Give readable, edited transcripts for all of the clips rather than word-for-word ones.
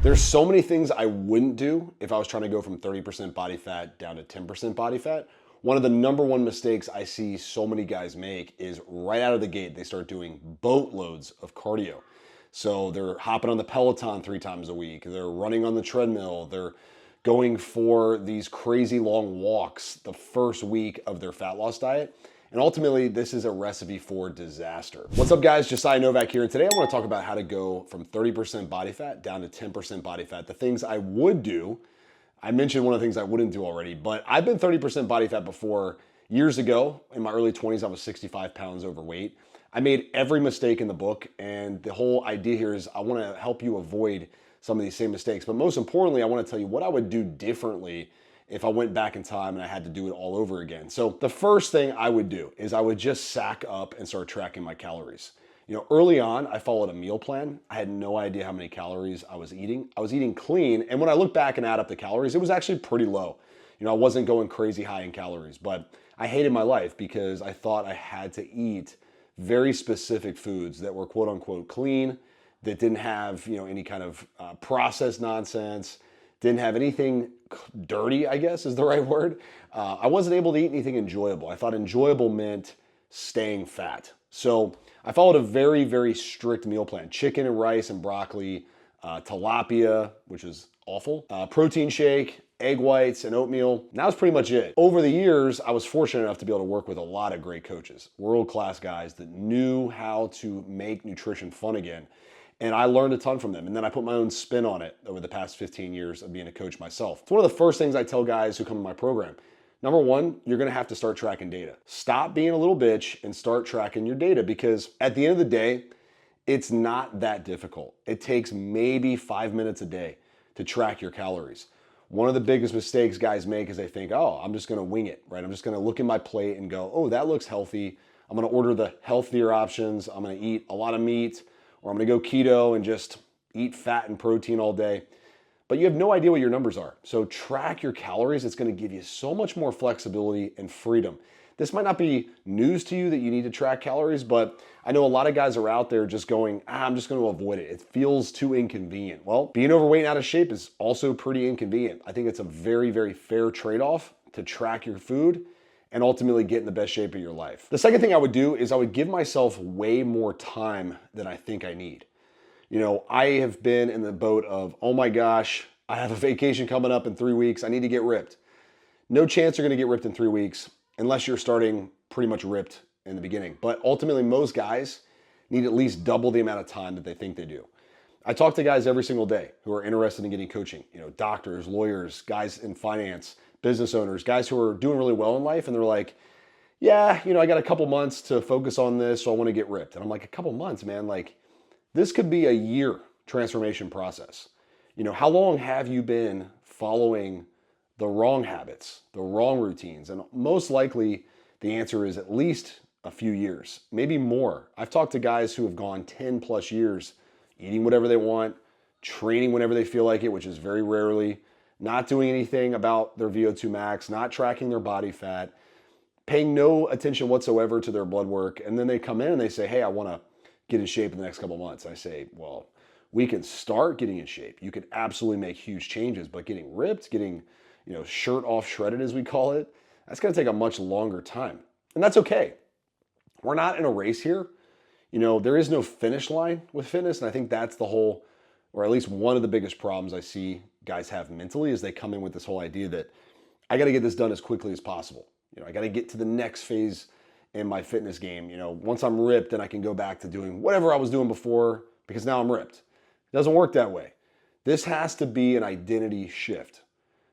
There's so many things I wouldn't do if I was trying to go from 30% body fat down to 10% body fat. One of the number one mistakes I see so many guys make is right out of the gate, they start doing boatloads of cardio. So they're hopping on the Peloton 3 times a week. They're running on the treadmill. They're going for these crazy long walks the first week of their fat loss diet. And ultimately, this is a recipe for disaster. What's up, guys? Josiah Novak here. And today I want to talk about how to go from 30% body fat down to 10% body fat. The things I would do. I mentioned one of the things I wouldn't do already, but I've been 30% body fat before. Years ago, in my early 20s, I was 65 pounds overweight. I made every mistake in the book, and the whole idea here is I want to help you avoid some of these same mistakes. But most importantly, I want to tell you what I would do differently if I went back in time and I had to do it all over again. So the first thing I would do is I would just sack up and start tracking my calories. Early on, I followed a meal plan. I had no idea how many calories I was eating. I was eating clean, and when I look back and add up the calories, it was actually pretty low. I wasn't going crazy high in calories, but I hated my life because I thought I had to eat very specific foods that were quote unquote clean, that didn't have any kind of processed nonsense, didn't have anything dirty, I guess is the right word. I wasn't able to eat anything enjoyable. I thought enjoyable meant staying fat. So I followed a very, very strict meal plan. Chicken and rice and broccoli, tilapia, which is awful, protein shake, egg whites, and oatmeal. And that was pretty much it. Over the years, I was fortunate enough to be able to work with a lot of great coaches, world-class guys that knew how to make nutrition fun again. And I learned a ton from them. And then I put my own spin on it over the past 15 years of being a coach myself. It's one of the first things I tell guys who come to my program. Number one, you're gonna have to start tracking data. Stop being a little bitch and start tracking your data, because at the end of the day, it's not that difficult. It takes maybe 5 minutes a day to track your calories. One of the biggest mistakes guys make is they think, oh, I'm just gonna wing it, right? I'm just gonna look at my plate and go, oh, that looks healthy. I'm gonna order the healthier options. I'm gonna eat a lot of meat, or I'm gonna go keto and just eat fat and protein all day. But you have no idea what your numbers are. So track your calories. It's gonna give you so much more flexibility and freedom. This might not be news to you that you need to track calories, but I know a lot of guys are out there just going, I'm just gonna avoid it. It feels too inconvenient. Well, being overweight and out of shape is also pretty inconvenient. I think it's a very, very fair trade-off to track your food and ultimately get in the best shape of your life. The second thing I would do is I would give myself way more time than I think I need. I have been in the boat of, oh my gosh, I have a vacation coming up in 3 weeks. I need to get ripped. No chance you're gonna get ripped in 3 weeks unless you're starting pretty much ripped in the beginning. But ultimately, most guys need at least double the amount of time that they think they do. I talk to guys every single day who are interested in getting coaching. Doctors, lawyers, guys in finance, business owners, guys who are doing really well in life, and they're like, yeah, I got a couple months to focus on this, so I wanna get ripped. And I'm like, a couple months, man, this could be a year transformation process. How long have you been following the wrong habits, the wrong routines? And most likely the answer is at least a few years, maybe more. I've talked to guys who have gone 10 plus years eating whatever they want, training whenever they feel like it, which is very rarely, not doing anything about their VO2 max, not tracking their body fat, paying no attention whatsoever to their blood work. And then they come in and they say, hey, I wanna get in shape in the next couple months. I say, well, we can start getting in shape. You could absolutely make huge changes, but getting ripped, getting shirt off shredded as we call it, that's gonna take a much longer time. And that's okay. We're not in a race here. There is no finish line with fitness. And I think that's the whole, or at least one of the biggest problems I see guys have mentally, is they come in with this whole idea that I gotta get this done as quickly as possible. I gotta get to the next phase in my fitness game. Once I'm ripped, then I can go back to doing whatever I was doing before because now I'm ripped. It doesn't work that way. This has to be an identity shift.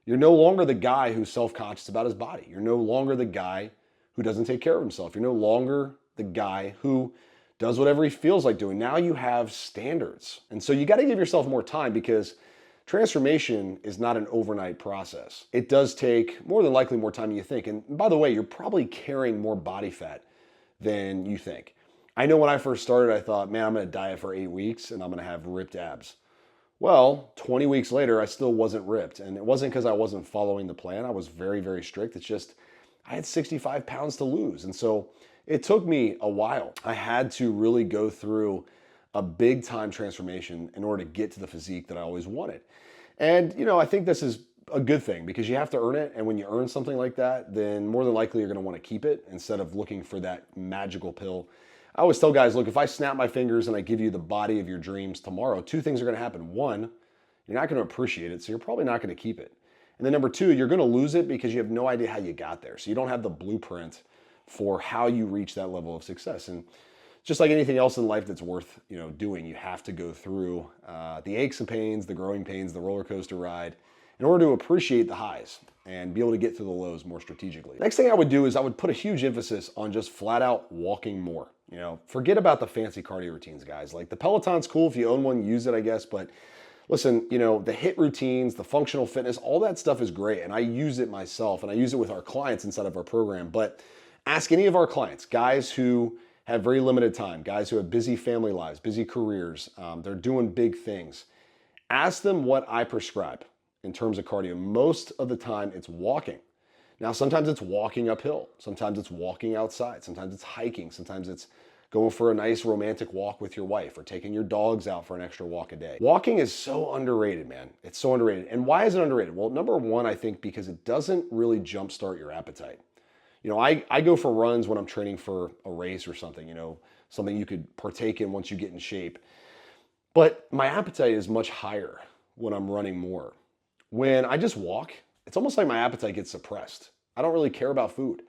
You're no longer the guy who's self-conscious about his body. You're no longer the guy who doesn't take care of himself. You're no longer the guy who does whatever he feels like doing. Now you have standards. And so you got to give yourself more time, because transformation is not an overnight process. It does take more than likely more time than you think. And by the way, you're probably carrying more body fat than you think. I know when I first started, I thought, man, I'm gonna diet for 8 weeks and I'm gonna have ripped abs. Well, 20 weeks later, I still wasn't ripped. And it wasn't because I wasn't following the plan. I was very, very strict. It's just, I had 65 pounds to lose. And so it took me a while. I had to really go through a big time transformation in order to get to the physique that I always wanted. And, you know, I think this is a good thing because you have to earn it. And when you earn something like that, then more than likely you're going to want to keep it instead of looking for that magical pill. I always tell guys, look, if I snap my fingers and I give you the body of your dreams tomorrow, two things are going to happen. One, you're not going to appreciate it, so you're probably not going to keep it. And then number two, you're going to lose it because you have no idea how you got there. So you don't have the blueprint for how you reach that level of success. And just like anything else in life that's worth, you know, doing, you have to go through the aches and pains, the growing pains, the roller coaster ride in order to appreciate the highs and be able to get through the lows more strategically. Next thing I would do is I would put a huge emphasis on just flat out walking more. You know, forget about the fancy cardio routines, guys. Like the Peloton's cool. If you own one, use it, I guess. But listen, you know, the HIIT routines, the functional fitness, all that stuff is great. And I use it myself and I use it with our clients inside of our program. But ask any of our clients, guys who have very limited time, guys who have busy family lives, busy careers, they're doing big things. Ask them what I prescribe in terms of cardio. Most of the time it's walking. Now, sometimes it's walking uphill. Sometimes it's walking outside. Sometimes it's hiking. Sometimes it's going for a nice romantic walk with your wife or taking your dogs out for an extra walk a day. Walking is so underrated, man. It's so underrated. And why is it underrated? Well, number one, I think because it doesn't really jumpstart your appetite. You know, I go for runs when I'm training for a race or something, you know, something you could partake in once you get in shape. But my appetite is much higher when I'm running more. When I just walk, it's almost like my appetite gets suppressed. I don't really care about food.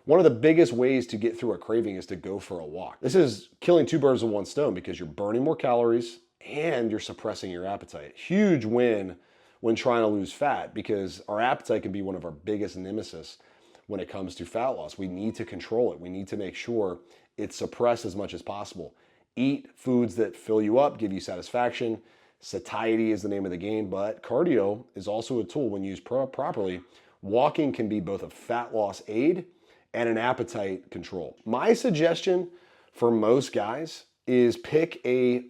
One of the biggest ways to get through a craving is to go for a walk. This is killing two birds with one stone because you're burning more calories and you're suppressing your appetite. Huge win when trying to lose fat because our appetite can be one of our biggest nemesis when it comes to fat loss. We need to control it. We need to make sure it's suppressed as much as possible. Eat foods that fill you up, give you satisfaction. Satiety is the name of the game, but cardio is also a tool when used properly. Walking can be both a fat loss aid and an appetite control. My suggestion for most guys is pick a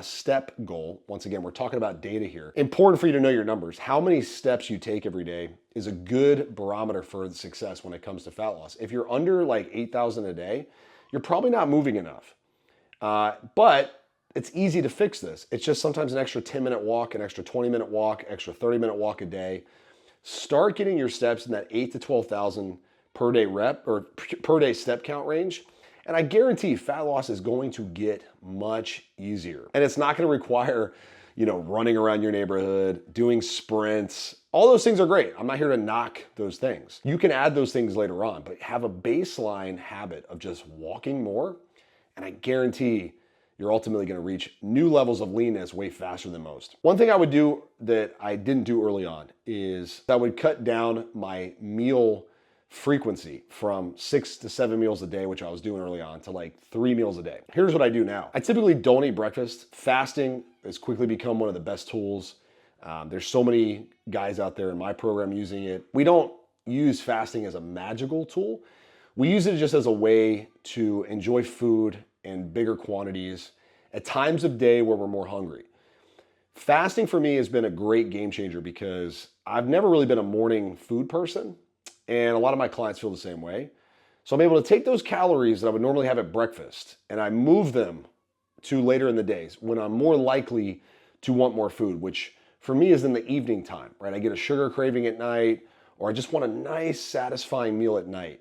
step goal. Once again, we're talking about data here. Important for you to know your numbers. How many steps you take every day is a good barometer for success when it comes to fat loss. If you're under like 8,000 a day, you're probably not moving enough. But it's easy to fix this. It's just sometimes an extra 10-minute walk, an extra 20-minute walk, extra 30-minute walk a day. Start getting your steps in that 8 to 12,000 per day rep or per day step count range. And I guarantee fat loss is going to get much easier. And it's not going to require, you know, running around your neighborhood, doing sprints. All those things are great. I'm not here to knock those things. You can add those things later on, but have a baseline habit of just walking more. And I guarantee you're ultimately going to reach new levels of leanness way faster than most. One thing I would do that I didn't do early on is I would cut down my meal frequency from 6 to 7 meals a day, which I was doing early on, to like 3 meals a day. Here's what I do now. I typically don't eat breakfast. Fasting has quickly become one of the best tools. There's so many guys out there in my program using it. We don't use fasting as a magical tool. We use it just as a way to enjoy food in bigger quantities at times of day where we're more hungry. Fasting for me has been a great game changer because I've never really been a morning food person, and a lot of my clients feel the same way. So I'm able to take those calories that I would normally have at breakfast and I move them to later in the days when I'm more likely to want more food, which for me is in the evening time, right? I get a sugar craving at night, or I just want a nice satisfying meal at night.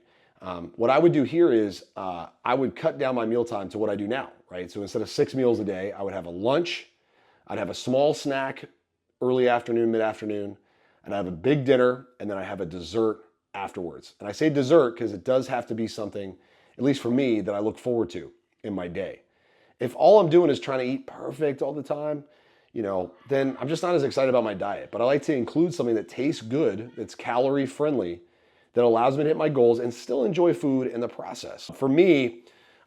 What I would do here is I would cut down my mealtime to what I do now, right? So instead of 6 meals a day, I would have a lunch, I'd have a small snack early afternoon, mid-afternoon, and I have a big dinner, and then I have a dessert afterwards. And I say dessert because it does have to be something, at least for me, that I look forward to in my day. If all I'm doing is trying to eat perfect all the time, you know, then I'm just not as excited about my diet. But I like to include something that tastes good, that's calorie friendly, that allows me to hit my goals and still enjoy food in the process. For me,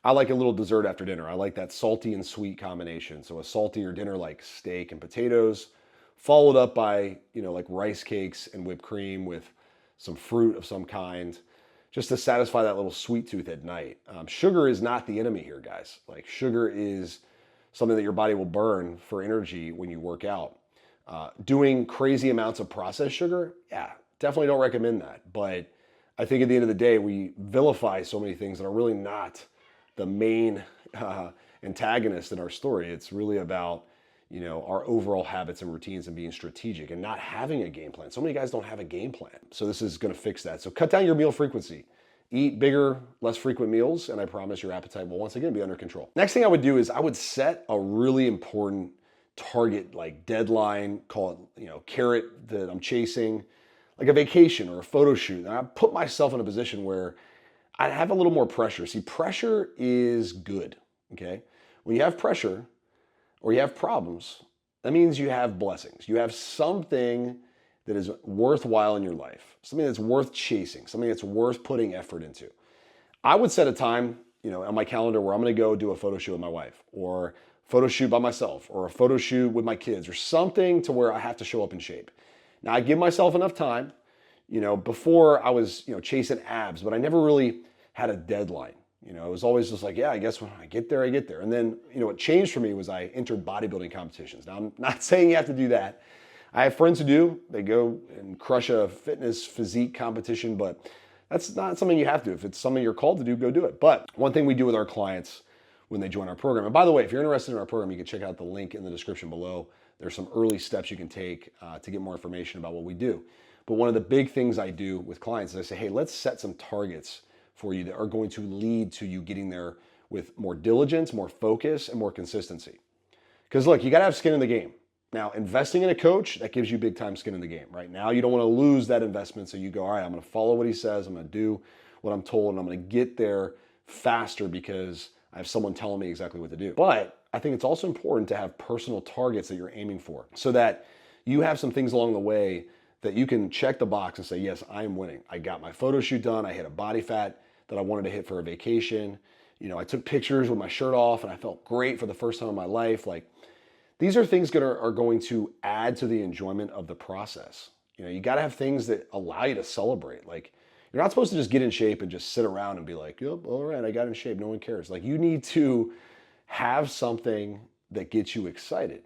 I like a little dessert after dinner. I like that salty and sweet combination. So a saltier dinner like steak and potatoes, followed up by, you know, like rice cakes and whipped cream with some fruit of some kind, just to satisfy that little sweet tooth at night. Sugar is not the enemy here, guys. Like sugar is something that your body will burn for energy when you work out. Doing crazy amounts of processed sugar, yeah, definitely don't recommend that. But I think at the end of the day, we vilify so many things that are really not the main antagonist in our story. It's really about, our overall habits and routines and being strategic and not having a game plan. So many guys don't have a game plan. So this is going to fix that. So cut down your meal frequency. Eat bigger, less frequent meals, and I promise your appetite will once again be under control. Next thing I would do is I would set a really important target, like deadline, call it, carrot that I'm chasing, like a vacation or a photo shoot. And I put myself in a position where I have a little more pressure. See, pressure is good, okay? When you have pressure or you have problems, that means you have blessings. You have something that is worthwhile in your life, something that's worth chasing, something that's worth putting effort into. I would set a time, on my calendar where I'm gonna go do a photo shoot with my wife, or photo shoot by myself, or a photo shoot with my kids, or something to where I have to show up in shape. Now I give myself enough time. Before I was, chasing abs, but I never really had a deadline. It was always just like, yeah, I guess when I get there, I get there. And then, what changed for me was I entered bodybuilding competitions. Now I'm not saying you have to do that. I have friends who do. They go and crush a fitness physique competition, but that's not something you have to. If it's something you're called to do, go do it. But one thing we do with our clients when they join our program, and by the way, if you're interested in our program, you can check out the link in the description below. There's some early steps you can take to get more information about what we do. But one of the big things I do with clients is I say, hey, let's set some targets for you that are going to lead to you getting there with more diligence, more focus, and more consistency. Because look, you got to have skin in the game. Now, investing in a coach, that gives you big time skin in the game. Right now, you don't want to lose that investment. So you go, all right, I'm going to follow what he says. I'm going to do what I'm told, and I'm going to get there faster because I have someone telling me exactly what to do. But I think it's also important to have personal targets that you're aiming for so that you have some things along the way that you can check the box and say, yes, I am winning. I got my photo shoot done. I hit a body fat that I wanted to hit for a vacation. I took pictures with my shirt off and I felt great for the first time in my life. Like, these are things that are going to add to the enjoyment of the process. You got to have things that allow you to celebrate. Like, you're not supposed to just get in shape and just sit around and be like, yep, all right, I got in shape. No one cares. Like, you need to have something that gets you excited.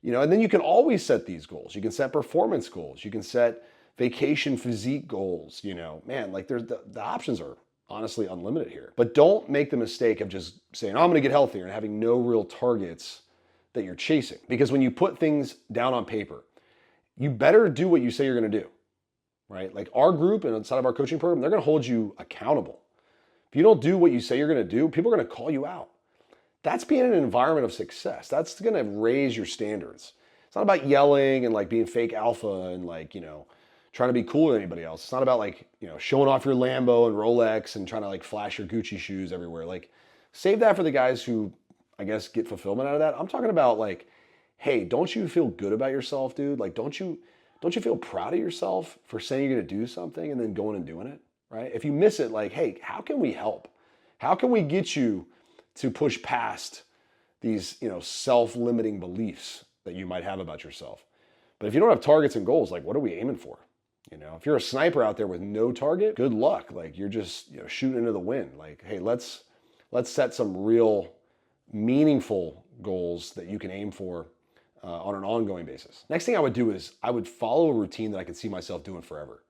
And then you can always set these goals. You can set performance goals. You can set vacation physique goals. Man, like the options are honestly unlimited here. But don't make the mistake of just saying, oh, I'm going to get healthier and having no real targets that you're chasing. Because when you put things down on paper, you better do what you say you're going to do, right? Like our group and inside of our coaching program, they're going to hold you accountable. If you don't do what you say you're going to do, people are going to call you out. That's being in an environment of success. That's going to raise your standards. It's not about yelling and like being fake alpha and like, trying to be cooler than anybody else. It's not about like, showing off your Lambo and Rolex and trying to like flash your Gucci shoes everywhere. Like, save that for the guys who, I guess, get fulfillment out of that. I'm talking about like, hey, don't you feel good about yourself, dude? Like, don't you feel proud of yourself for saying you're going to do something and then going and doing it, right? If you miss it, like, hey, how can we help? How can we get you to push past these, self-limiting beliefs that you might have about yourself? But if you don't have targets and goals, like, what are we aiming for? If you're a sniper out there with no target, good luck. Like, you're just, shooting into the wind. Like, hey, let's set some real meaningful goals that you can aim for on an ongoing basis. Next thing I would do is I would follow a routine that I could see myself doing forever.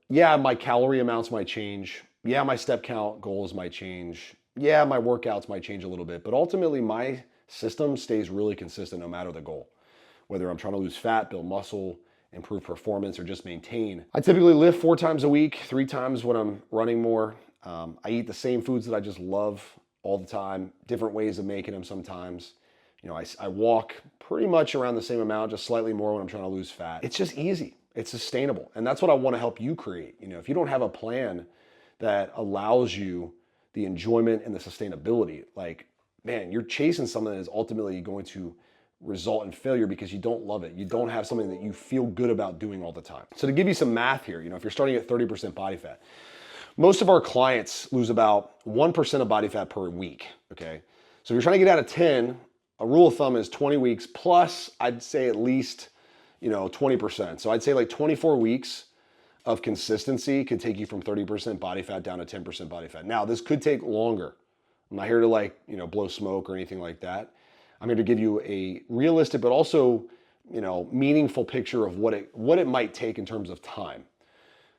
Yeah, my calorie amounts might change. Yeah, my step count goals might change. Yeah, my workouts might change a little bit, but ultimately my system stays really consistent no matter the goal. Whether I'm trying to lose fat, build muscle, improve performance, or just maintain. I typically lift 4 times a week, 3 times when I'm running more. I eat the same foods that I just love all the time, different ways of making them sometimes. I walk pretty much around the same amount, just slightly more when I'm trying to lose fat. It's just easy. It's sustainable. And that's what I want to help you create. If you don't have a plan that allows you the enjoyment and the sustainability, like, man, you're chasing something that is ultimately going to result in failure because you don't love it. You don't have something that you feel good about doing all the time. So to give you some math here, if you're starting at 30% body fat, most of our clients lose about 1% of body fat per week, okay? So if you're trying to get out of 10, a rule of thumb is 20 weeks plus, I'd say at least, 20%. So I'd say like 24 weeks of consistency could take you from 30% body fat down to 10% body fat. Now, this could take longer. I'm not here to blow smoke or anything like that. I'm here to give you a realistic, but also, meaningful picture of what it might take in terms of time.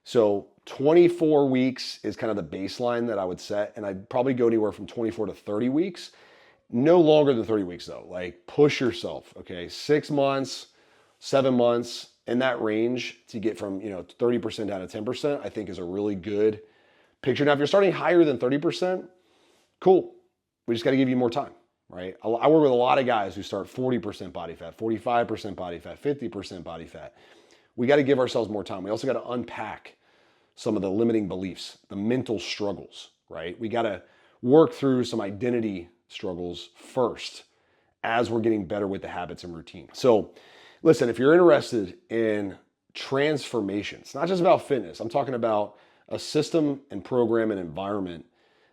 So 24 weeks is kind of the baseline that I would set, and I'd probably go anywhere from 24 to 30 weeks. No longer than 30 weeks though. Like push yourself, okay? 6 months, 7 months, in that range to get from 30% down to 10%, I think is a really good picture. Now, if you're starting higher than 30%, cool. We just got to give you more time, right? I work with a lot of guys who start 40% body fat, 45% body fat, 50% body fat. We got to give ourselves more time. We also got to unpack some of the limiting beliefs, the mental struggles, right? We got to work through some identity struggles first as we're getting better with the habits and routine. So listen, if you're interested in transformation, it's not just about fitness. I'm talking about a system and program and environment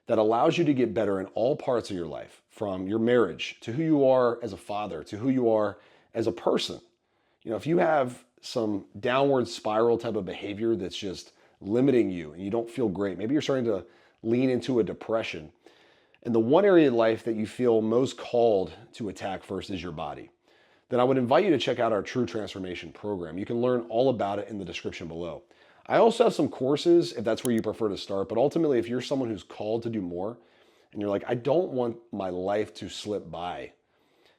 that allows you to get better in all parts of your life, from your marriage to who you are as a father to who you are as a person. If you have some downward spiral type of behavior that's just limiting you and you don't feel great, maybe you're starting to lean into a depression, and the one area of life that you feel most called to attack first is your body, then I would invite you to check out our True Transformation program. You can learn all about it in the description below. I also have some courses if that's where you prefer to start, but ultimately if you're someone who's called to do more and you're like, I don't want my life to slip by,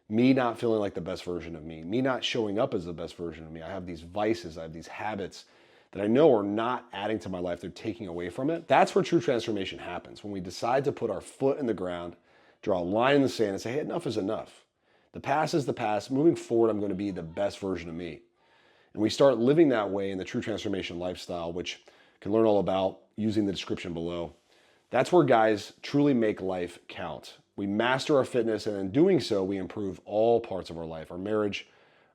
me not feeling like the best version of me not showing up as the best version of me. I have these vices, I have these habits that I know are not adding to my life, they're taking away from it. That's where true transformation happens, when we decide to put our foot in the ground, draw a line in the sand and say, hey, enough is enough. The past is the past. Moving forward, I'm going to be the best version of me. And we start living that way in the True Transformation lifestyle, which you can learn all about using the description below. That's where guys truly make life count. We master our fitness, and in doing so, we improve all parts of our life, our marriage,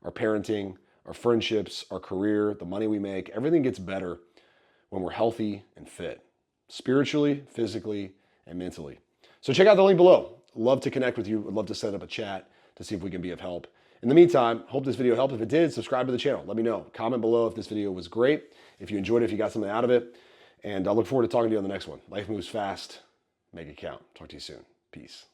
our parenting, our friendships, our career, the money we make. Everything gets better when we're healthy and fit, spiritually, physically, and mentally. So check out the link below. Love to connect with you. I'd love to set up a chat to see if we can be of help. In the meantime, hope this video helped. If it did, subscribe to the channel. Let me know. Comment below if this video was great, if you enjoyed it, if you got something out of it. And I look forward to talking to you on the next one. Life moves fast. Make it count. Talk to you soon. Peace.